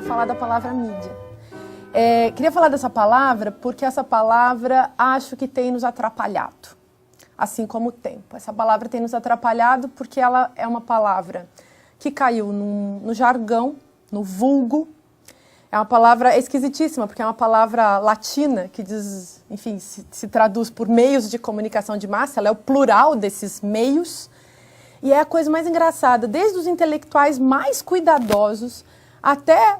falar da palavra mídia. Queria falar dessa palavra porque essa palavra acho que tem nos atrapalhado, assim como o tempo. Essa palavra tem nos atrapalhado porque ela é uma palavra que caiu no jargão, no vulgo. É uma palavra esquisitíssima, porque é uma palavra latina que diz, enfim, se traduz por meios de comunicação de massa, ela é o plural desses meios. E é a coisa mais engraçada, desde os intelectuais mais cuidadosos até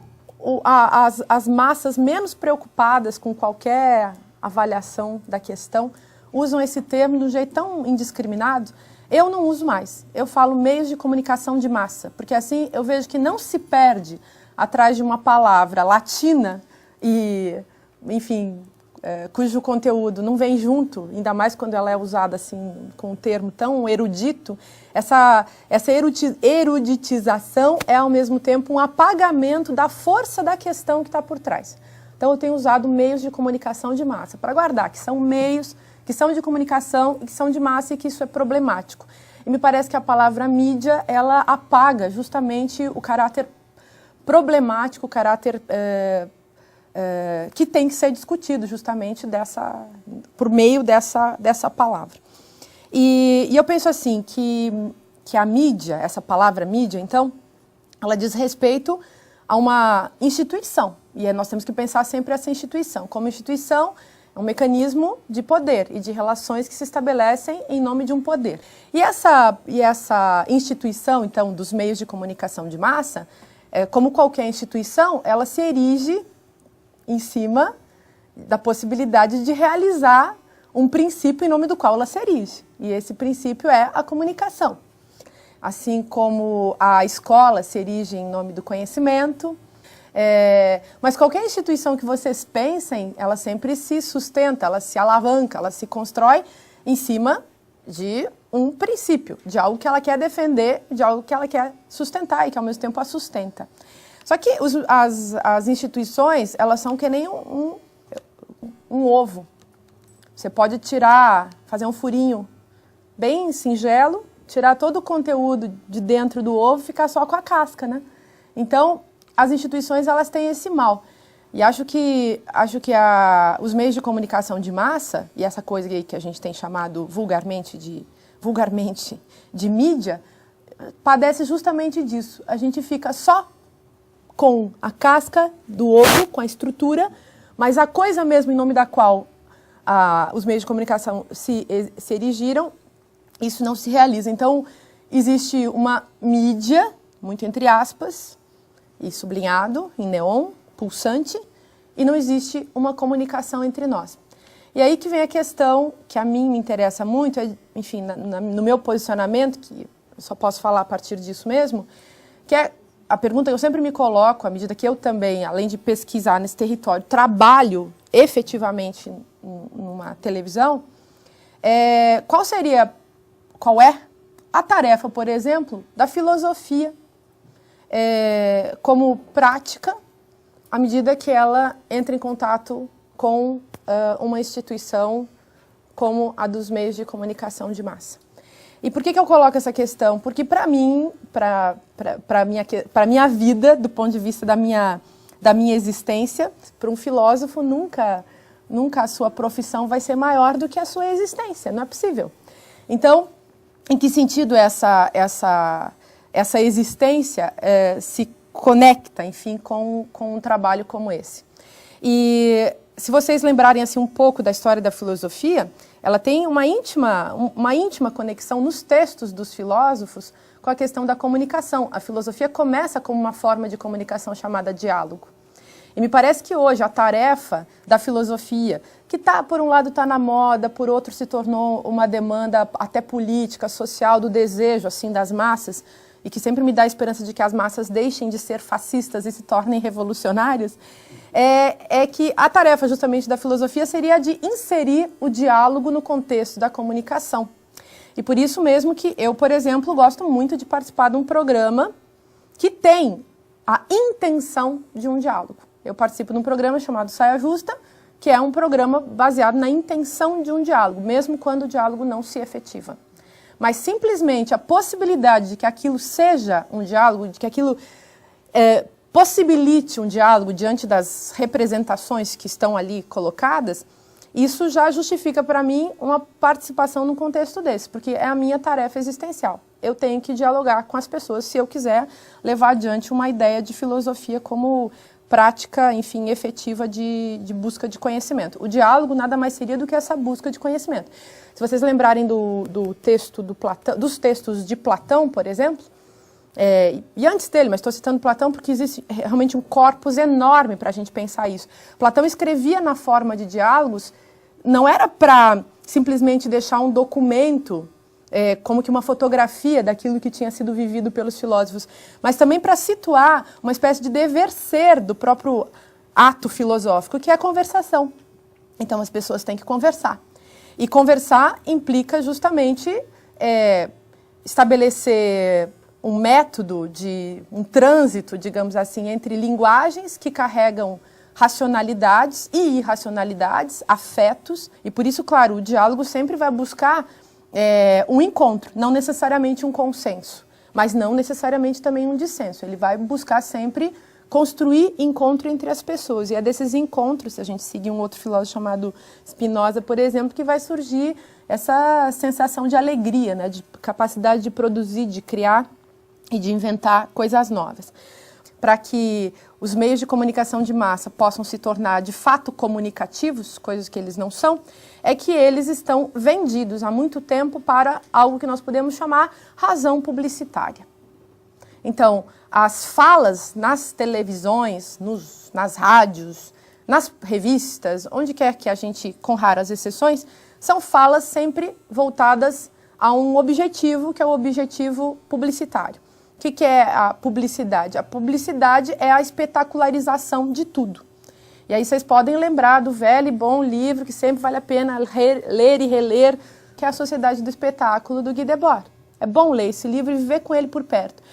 as massas menos preocupadas com qualquer avaliação da questão, usam esse termo de um jeito tão indiscriminado. Eu não uso mais, eu falo meios de comunicação de massa, porque assim eu vejo que não se perde atrás de uma palavra latina e, enfim, cujo conteúdo não vem junto, ainda mais quando ela é usada assim, com um termo tão erudito. Essa eruditização é, ao mesmo tempo, um apagamento da força da questão que está por trás. Então, eu tenho usado meios de comunicação de massa para guardar que são meios, que são de comunicação e que são de massa e que isso é problemático. E me parece que a palavra mídia, ela apaga justamente o caráter problemático, o caráter que tem que ser discutido justamente por meio dessa palavra. E eu penso assim, que a mídia, essa palavra mídia, então, ela diz respeito a uma instituição. E nós temos que pensar sempre essa instituição. Como instituição, é um mecanismo de poder e de relações que se estabelecem em nome de um poder. E essa instituição, então, dos meios de comunicação de massa, como qualquer instituição, ela se erige em cima da possibilidade de realizar um princípio em nome do qual ela se erige. E esse princípio é a comunicação. Assim como a escola se erige em nome do conhecimento, mas qualquer instituição que vocês pensem, ela sempre se sustenta, ela se alavanca, ela se constrói em cima de um princípio, de algo que ela quer defender, de algo que ela quer sustentar e que ao mesmo tempo a sustenta. Só que as instituições, elas são que nem um ovo. Você pode fazer um furinho bem singelo, tirar todo o conteúdo de dentro do ovo e ficar só com a casca, né? Então, as instituições, elas têm esse mal. E acho que os meios de comunicação de massa, e essa coisa que a gente tem chamado vulgarmente de mídia, padece justamente disso. A gente fica só com a casca do ovo, com a estrutura, mas a coisa mesmo em nome da qual os meios de comunicação se erigiram, isso não se realiza. Então, existe uma mídia, muito entre aspas, e sublinhado, em neon, pulsante, e não existe uma comunicação entre nós. E aí que vem a questão que a mim me interessa muito, enfim, no meu posicionamento, que eu só posso falar a partir disso mesmo, que é a pergunta que eu sempre me coloco, à medida que eu também, além de pesquisar nesse território, trabalho efetivamente numa televisão, qual é a tarefa, por exemplo, da filosofia como prática, à medida que ela entra em contato com uma instituição como a dos meios de comunicação de massa. E por que eu coloco essa questão? Porque para mim, para minha vida, do ponto de vista da minha existência, para um filósofo nunca a sua profissão vai ser maior do que a sua existência, não é possível. Então, em que sentido essa existência se conecta, enfim, com um trabalho como esse? E se vocês lembrarem assim, um pouco da história da filosofia, ela tem uma íntima conexão nos textos dos filósofos com a questão da comunicação. A filosofia começa como uma forma de comunicação chamada diálogo. E me parece que hoje a tarefa da filosofia, que por um lado está na moda, por outro se tornou uma demanda até política, social, do desejo assim das massas, e que sempre me dá a esperança de que as massas deixem de ser fascistas e se tornem revolucionárias, é que a tarefa justamente da filosofia seria a de inserir o diálogo no contexto da comunicação. E por isso mesmo que eu, por exemplo, gosto muito de participar de um programa que tem a intenção de um diálogo. Eu participo de um programa chamado Saia Justa, que é um programa baseado na intenção de um diálogo, mesmo quando o diálogo não se efetiva. Mas simplesmente a possibilidade de que aquilo seja um diálogo, de que aquilo possibilite um diálogo diante das representações que estão ali colocadas, isso já justifica para mim uma participação num contexto desse, porque é a minha tarefa existencial. Eu tenho que dialogar com as pessoas se eu quiser levar adiante uma ideia de filosofia como prática, enfim, efetiva de busca de conhecimento. O diálogo nada mais seria do que essa busca de conhecimento. Se vocês lembrarem do texto do Platão, dos textos de Platão, por exemplo, e antes dele, mas estou citando Platão porque existe realmente um corpus enorme para a gente pensar isso. Platão escrevia na forma de diálogos, não era para simplesmente deixar um documento, como que uma fotografia daquilo que tinha sido vivido pelos filósofos, mas também para situar uma espécie de dever ser do próprio ato filosófico, que é a conversação. Então as pessoas têm que conversar. E conversar implica justamente estabelecer um método, um trânsito, digamos assim, entre linguagens que carregam racionalidades e irracionalidades, afetos, e por isso, claro, o diálogo sempre vai buscar um encontro, não necessariamente um consenso, mas não necessariamente também um dissenso. Ele vai buscar sempre construir encontro entre as pessoas, e é desses encontros, se a gente seguir um outro filósofo chamado Spinoza, por exemplo, que vai surgir essa sensação de alegria, né, de capacidade de produzir, de criar e de inventar coisas novas. Para que os meios de comunicação de massa possam se tornar de fato comunicativos, coisas que eles não são, é que eles estão vendidos há muito tempo para algo que nós podemos chamar razão publicitária. Então, as falas nas televisões, nas rádios, nas revistas, onde quer que a gente, com raras exceções, são falas sempre voltadas a um objetivo, que é o objetivo publicitário. O que é a publicidade? A publicidade é a espetacularização de tudo. E aí vocês podem lembrar do velho e bom livro que sempre vale a pena ler e reler, que é A Sociedade do Espetáculo, do Guy Debord. É bom ler esse livro e viver com ele por perto.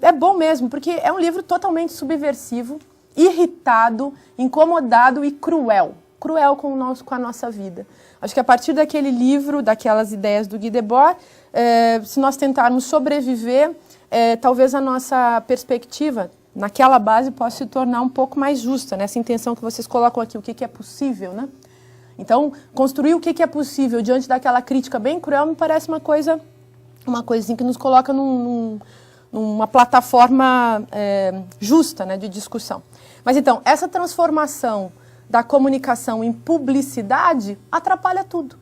É bom mesmo, porque é um livro totalmente subversivo, irritado, incomodado e cruel. Cruel com a nossa vida. Acho que a partir daquele livro, daquelas ideias do Guy Debord, se nós tentarmos sobreviver, talvez a nossa perspectiva naquela base possa se tornar um pouco mais justa, nessa intenção que vocês colocam aqui, o que é possível, né? Então, construir o que é possível diante daquela crítica bem cruel me parece uma coisinha que nos coloca numa plataforma justa, né, de discussão. Mas então, essa transformação da comunicação em publicidade atrapalha tudo.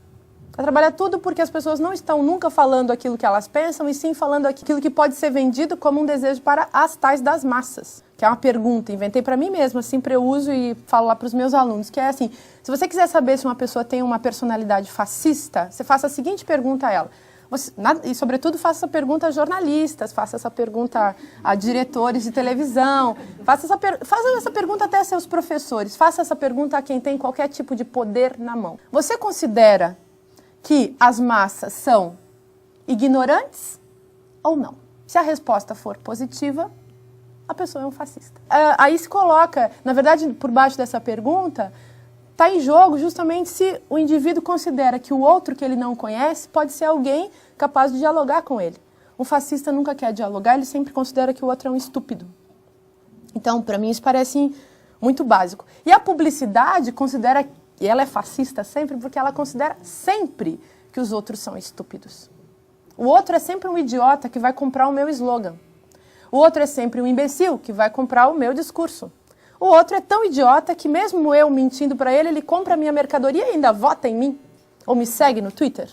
Atrapalha tudo porque as pessoas não estão nunca falando aquilo que elas pensam, e sim falando aquilo que pode ser vendido como um desejo para as tais das massas. Que é uma pergunta, inventei para mim mesma, sempre eu uso e falo lá para os meus alunos, que é assim, se você quiser saber se uma pessoa tem uma personalidade fascista, você faça a seguinte pergunta a ela. E, sobretudo, faça essa pergunta a jornalistas, faça essa pergunta a diretores de televisão, faça essa pergunta até a seus professores, faça essa pergunta a quem tem qualquer tipo de poder na mão. Você considera que as massas são ignorantes ou não? Se a resposta for positiva, a pessoa é um fascista. Aí se coloca, na verdade, por baixo dessa pergunta, está em jogo justamente se o indivíduo considera que o outro que ele não conhece pode ser alguém capaz de dialogar com ele. Um fascista nunca quer dialogar, ele sempre considera que o outro é um estúpido. Então, para mim, isso parece muito básico. E a publicidade considera, e ela é fascista sempre, porque ela considera sempre que os outros são estúpidos. O outro é sempre um idiota que vai comprar o meu slogan. O outro é sempre um imbecil que vai comprar o meu discurso. O outro é tão idiota que mesmo eu mentindo para ele, ele compra a minha mercadoria e ainda vota em mim. Ou me segue no Twitter.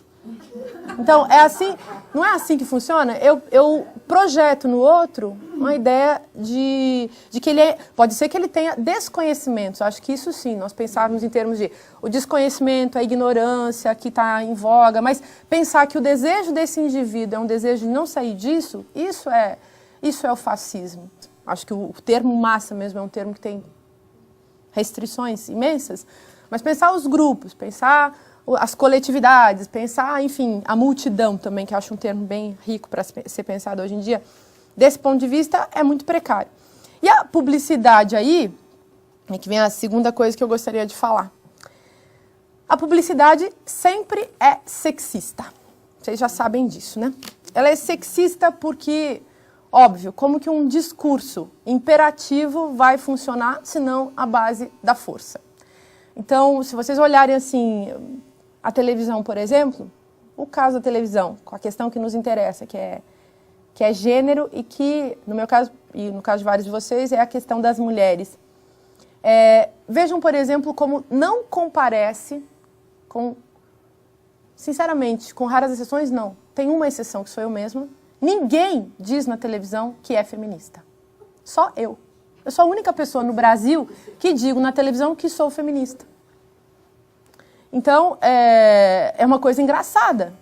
Então, é assim, não é assim que funciona? Eu projeto no outro uma ideia de que ele pode ser que ele tenha desconhecimentos. Acho que isso sim, nós pensarmos em termos de o desconhecimento, a ignorância que está em voga, mas pensar que o desejo desse indivíduo é um desejo de não sair disso, isso é o fascismo. Acho que o termo massa mesmo é um termo que tem restrições imensas, mas pensar os grupos, pensar as coletividades, pensar, enfim, a multidão também, que eu acho um termo bem rico para ser pensado hoje em dia, desse ponto de vista é muito precário. E a publicidade aí, é que vem a segunda coisa que eu gostaria de falar. A publicidade sempre é sexista. Vocês já sabem disso, né? Ela é sexista porque, óbvio, como que um discurso imperativo vai funcionar, se não a base da força. Então, se vocês olharem assim, a televisão, por exemplo, o caso da televisão, com a questão que nos interessa, que é gênero e que, no meu caso, e no caso de vários de vocês, é a questão das mulheres. Vejam, por exemplo, como não comparece sinceramente, com raras exceções, não. Tem uma exceção, que sou eu mesma. Ninguém diz na televisão que é feminista. Só eu. Eu sou a única pessoa no Brasil que digo na televisão que sou feminista. Então, é uma coisa engraçada.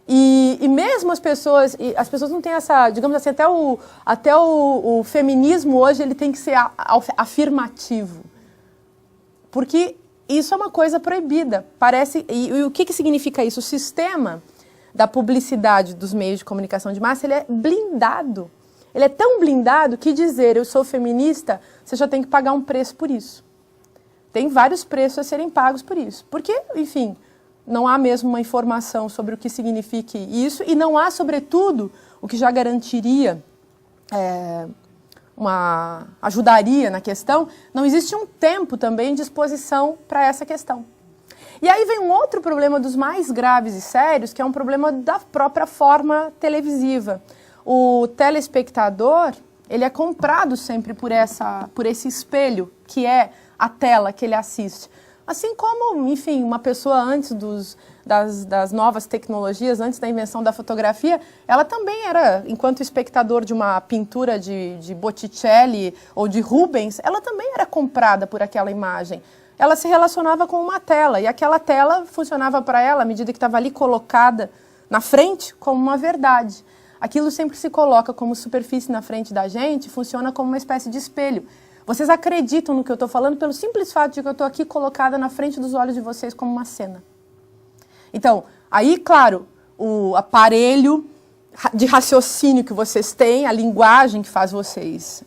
E mesmo as pessoas não têm essa, digamos assim, até o feminismo hoje ele tem que ser afirmativo. Porque isso é uma coisa proibida. E o que significa isso? O sistema da publicidade dos meios de comunicação de massa, ele é blindado. Ele é tão blindado que dizer eu sou feminista, você já tem que pagar um preço por isso. Tem vários preços a serem pagos por isso. Porque, enfim, não há mesmo uma informação sobre o que signifique isso e não há, sobretudo, o que já garantiria, ajudaria na questão, não existe um tempo também de exposição para essa questão. E aí vem um outro problema dos mais graves e sérios, que é um problema da própria forma televisiva. O telespectador, ele é comprado sempre por esse espelho, que é a tela que ele assiste. Assim como, enfim, uma pessoa antes das novas tecnologias, antes da invenção da fotografia, ela também era, enquanto espectador de uma pintura de Botticelli ou de Rubens, ela também era comprada por aquela imagem. Ela se relacionava com uma tela, e aquela tela funcionava para ela, à medida que estava ali colocada na frente, como uma verdade. Aquilo sempre se coloca como superfície na frente da gente, funciona como uma espécie de espelho. Vocês acreditam no que eu estou falando pelo simples fato de que eu estou aqui colocada na frente dos olhos de vocês como uma cena. Então, aí, claro, o aparelho de raciocínio que vocês têm, a linguagem que faz vocês,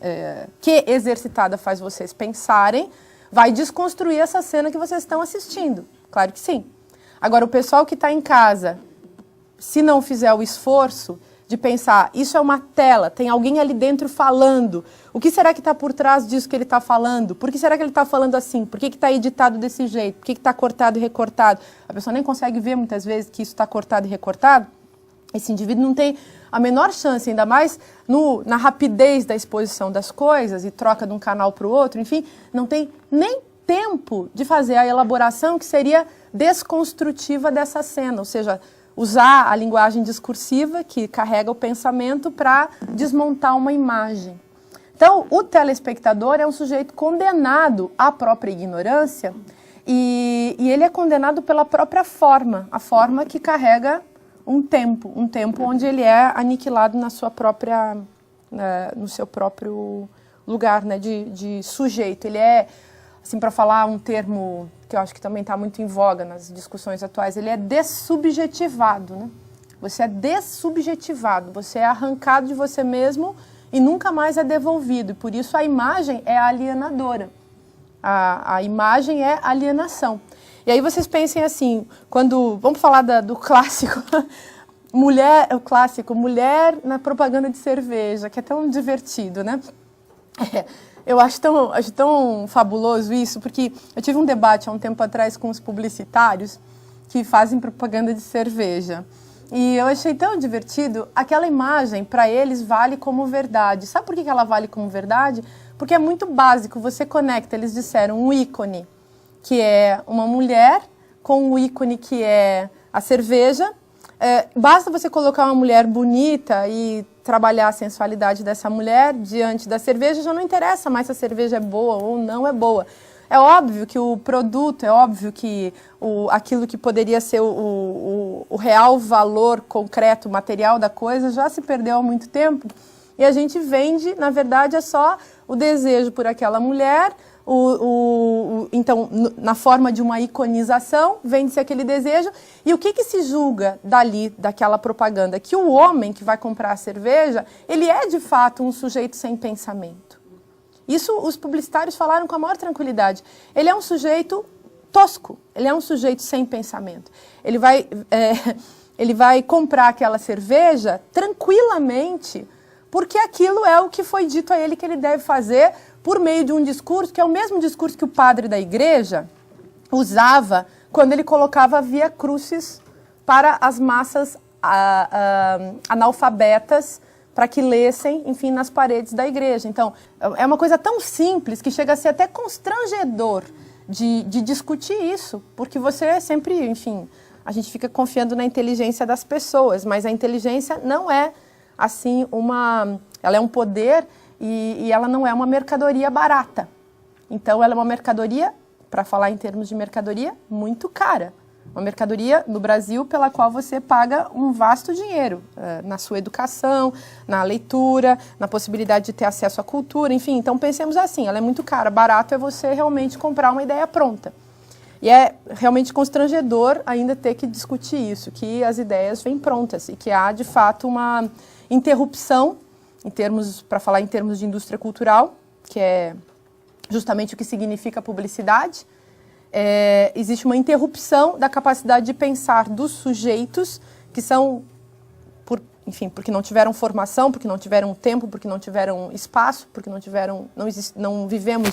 que exercitada faz vocês pensarem, vai desconstruir essa cena que vocês estão assistindo. Claro que sim. Agora, o pessoal que está em casa, se não fizer o esforço de pensar, isso é uma tela, tem alguém ali dentro falando, o que será que está por trás disso que ele está falando? Por que será que ele está falando assim? Por que está editado desse jeito? Por que está cortado e recortado? A pessoa nem consegue ver muitas vezes que isso está cortado e recortado. Esse indivíduo não tem a menor chance, ainda mais na rapidez da exposição das coisas e troca de um canal para o outro, enfim, não tem nem tempo de fazer a elaboração que seria desconstrutiva dessa cena, ou seja, usar a linguagem discursiva que carrega o pensamento para desmontar uma imagem. Então, o telespectador é um sujeito condenado à própria ignorância e ele é condenado pela própria forma, a forma que carrega um tempo onde ele é aniquilado no seu próprio lugar, né, de sujeito. Ele é, assim, para falar um termo que eu acho que também está muito em voga nas discussões atuais, ele é dessubjetivado, né? Você é dessubjetivado, você é arrancado de você mesmo e nunca mais é devolvido. E por isso a imagem é alienadora. A imagem é alienação. E aí vocês pensem assim, vamos falar do clássico, o clássico, mulher na propaganda de cerveja, que é tão divertido, né? Eu acho tão fabuloso isso, porque eu tive um debate há um tempo atrás com os publicitários que fazem propaganda de cerveja. E eu achei tão divertido, aquela imagem para eles vale como verdade. Sabe por que ela vale como verdade? Porque é muito básico, você conecta, eles disseram, um ícone, que é uma mulher, com o ícone que é a cerveja. Basta você colocar uma mulher bonita e trabalhar a sensualidade dessa mulher diante da cerveja, já não interessa mais se a cerveja é boa ou não é boa. É óbvio que o produto, é óbvio que aquilo que poderia ser o real valor concreto, material da coisa, já se perdeu há muito tempo. E a gente vende, na verdade, é só o desejo por aquela mulher. Então, na forma de uma iconização, vende-se aquele desejo. E o que se julga dali, daquela propaganda? Que o homem que vai comprar a cerveja, ele é, de fato, um sujeito sem pensamento. Isso os publicitários falaram com a maior tranquilidade. Ele é um sujeito tosco, ele é um sujeito sem pensamento. Ele vai comprar aquela cerveja tranquilamente porque aquilo é o que foi dito a ele que ele deve fazer por meio de um discurso, que é o mesmo discurso que o padre da igreja usava quando ele colocava via crucis para as massas analfabetas, para que lessem, enfim, nas paredes da igreja. Então, é uma coisa tão simples que chega a ser até constrangedor de discutir isso, porque você sempre, enfim, a gente fica confiando na inteligência das pessoas, mas a inteligência não é, assim, ela é um poder e ela não é uma mercadoria barata. Então, ela é uma mercadoria, para falar em termos de mercadoria, muito cara. Uma mercadoria no Brasil pela qual você paga um vasto dinheiro na sua educação, na leitura, na possibilidade de ter acesso à cultura, enfim. Então pensemos assim, ela é muito cara, barato é você realmente comprar uma ideia pronta. E é realmente constrangedor ainda ter que discutir isso, que as ideias vêm prontas e que há de fato uma interrupção, para falar em termos de indústria cultural, que é justamente o que significa publicidade. Existe uma interrupção da capacidade de pensar dos sujeitos que são, porque não tiveram formação, porque não tiveram tempo, porque não tiveram espaço, porque não vivemos,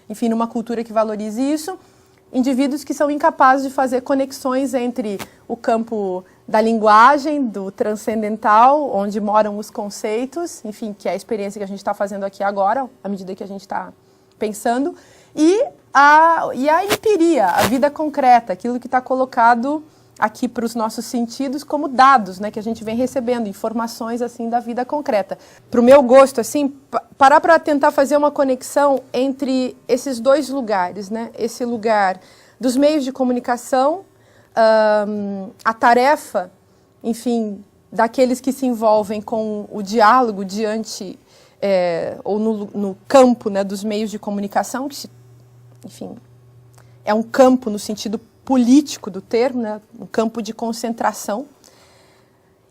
enfim, numa cultura que valorize isso. Indivíduos que são incapazes de fazer conexões entre o campo da linguagem, do transcendental, onde moram os conceitos, enfim, que é a experiência que a gente está fazendo aqui agora, à medida que a gente está pensando, e a empiria, a vida concreta, aquilo que está colocado aqui para os nossos sentidos como dados, né, que a gente vem recebendo, informações assim da vida concreta. Para o meu gosto, assim, parar para tentar fazer uma conexão entre esses dois lugares, né, esse lugar dos meios de comunicação, a tarefa, enfim, daqueles que se envolvem com o diálogo diante ou no campo, né, dos meios de comunicação, que, enfim, é um campo no sentido político do termo, né, um campo de concentração.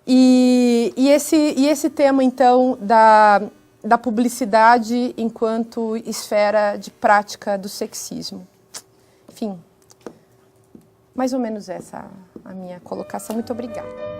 E esse tema, então, da publicidade enquanto esfera de prática do sexismo. Enfim, mais ou menos essa a minha colocação. Muito obrigada.